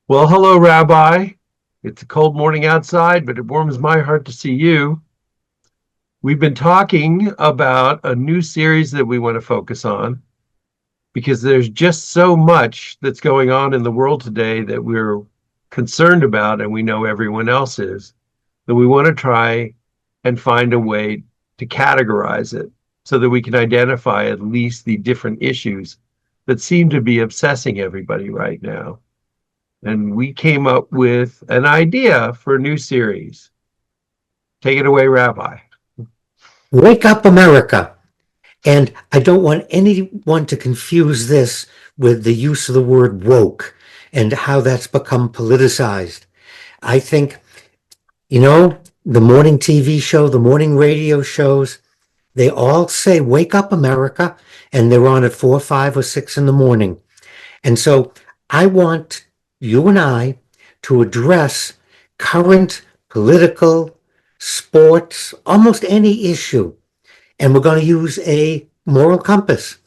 Well, hello, Rabbi. It's a cold morning outside, but it warms my heart to see you. We've been talking about a new series that we want to focus on because there's just so much that's going on in the world today that we're concerned about, and we know everyone else is, that we want to try and find a way to categorize it so that we can identify at least the different issues that seem to be obsessing everybody right now. And we came up with an idea for a new series. Take it away, Rabbi. Wake up, America. And I don't want anyone to confuse this with the use of the word woke and how that's become politicized. I think, the morning TV show, the morning radio shows, they all say, wake up, America. And they're on at 4, 5, or 6 in the morning. And so I want you and I to address current political, sports, almost any issue. And we're going to use a moral compass.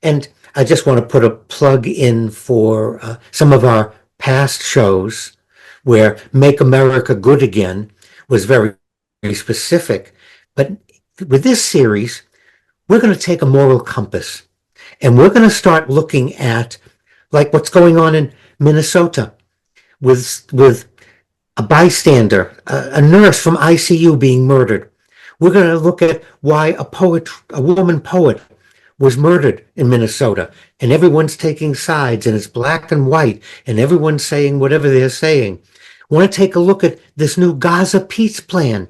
And I just want to put a plug in for some of our past shows where Make America Good Again was very, very specific. But with this series, we're going to take a moral compass and we're going to start looking at like what's going on in Minnesota with a bystander, a nurse from ICU being murdered. We're going to look at why a woman poet was murdered in Minnesota, and everyone's taking sides, and it's black and white, and everyone's saying whatever they're saying. I want to take a look at this new Gaza peace plan,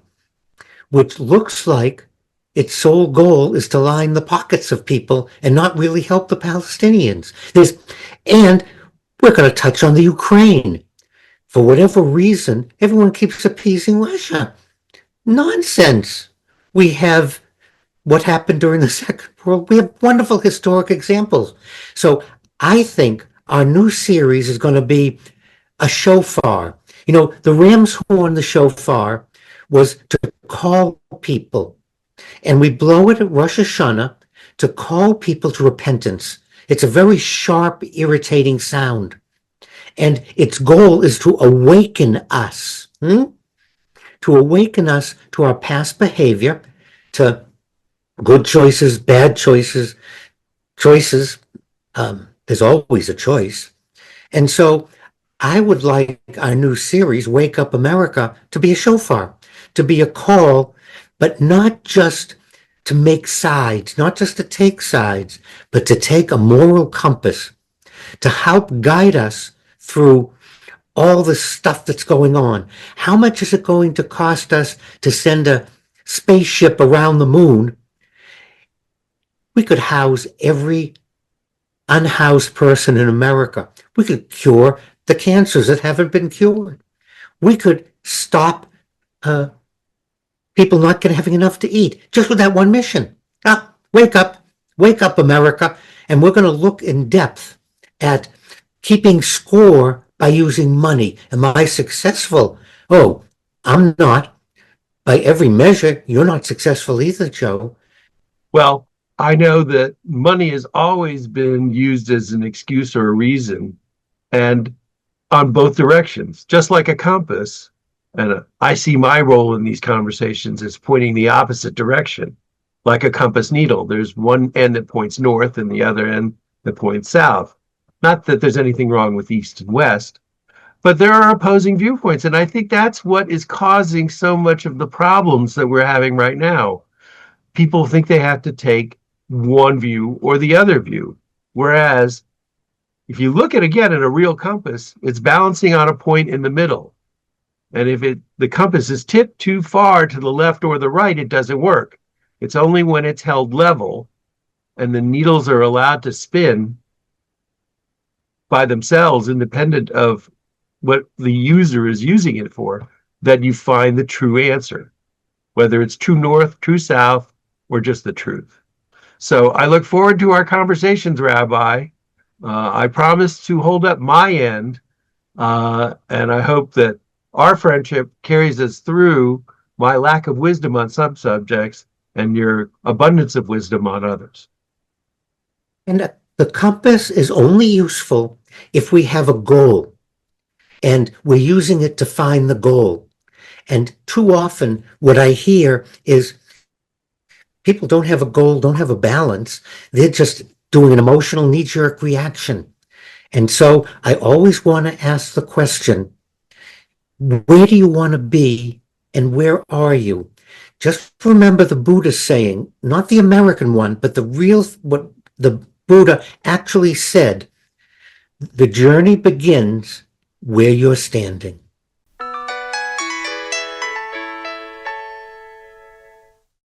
which looks like its sole goal is to line the pockets of people and not really help the Palestinians. And we're going to touch on the Ukraine. For whatever reason, everyone keeps appeasing Russia. Nonsense. We have what happened during the Second World. We have wonderful historic examples. So I think our new series is going to be a shofar. The ram's horn, the shofar, was to call people. And we blow it at Rosh Hashanah to call people to repentance. It's a very sharp, irritating sound. And its goal is to awaken us, to awaken us to our past behavior, to good choices, bad choices. There's always a choice. And so I would like our new series, Wake Up America, to be a shofar, to be a call, but not just to make sides, not just to take sides, but to take a moral compass, to help guide us through all the stuff that's going on. How much is it going to cost us to send a spaceship around the moon? We could house every unhoused person in America. We could cure the cancers that haven't been cured. We could stop people not having enough to eat just with that one mission. Wake up, America. And we're going to look in depth at keeping score by using money. Am I successful? Oh, I'm not. By every measure, you're not successful either, Joe. Well, I know that money has always been used as an excuse or a reason, and on both directions, just like a compass. And I see my role in these conversations as pointing the opposite direction, like a compass needle. There's one end that points north and the other end that points south. Not that there's anything wrong with east and west, but there are opposing viewpoints. And I think that's what is causing so much of the problems that we're having right now. People think they have to take one view or the other view. Whereas if you look at a real compass, it's balancing on a point in the middle. And if the compass is tipped too far to the left or the right, it doesn't work. It's only when it's held level and the needles are allowed to spin by themselves, independent of what the user is using it for, that you find the true answer, whether it's true north, true south, or just the truth. So I look forward to our conversations, Rabbi. I promise to hold up my end, and I hope that our friendship carries us through my lack of wisdom on some subjects and your abundance of wisdom on others. And the compass is only useful if we have a goal. and we're using it to find the goal. And too often what I hear is people don't have a goal, don't have a balance. They're just doing an emotional knee-jerk reaction. And so I always want to ask the question, where do you want to be and where are you? Just remember the Buddha saying, not the American one, but the real, what the Buddha actually said, the journey begins where you're standing.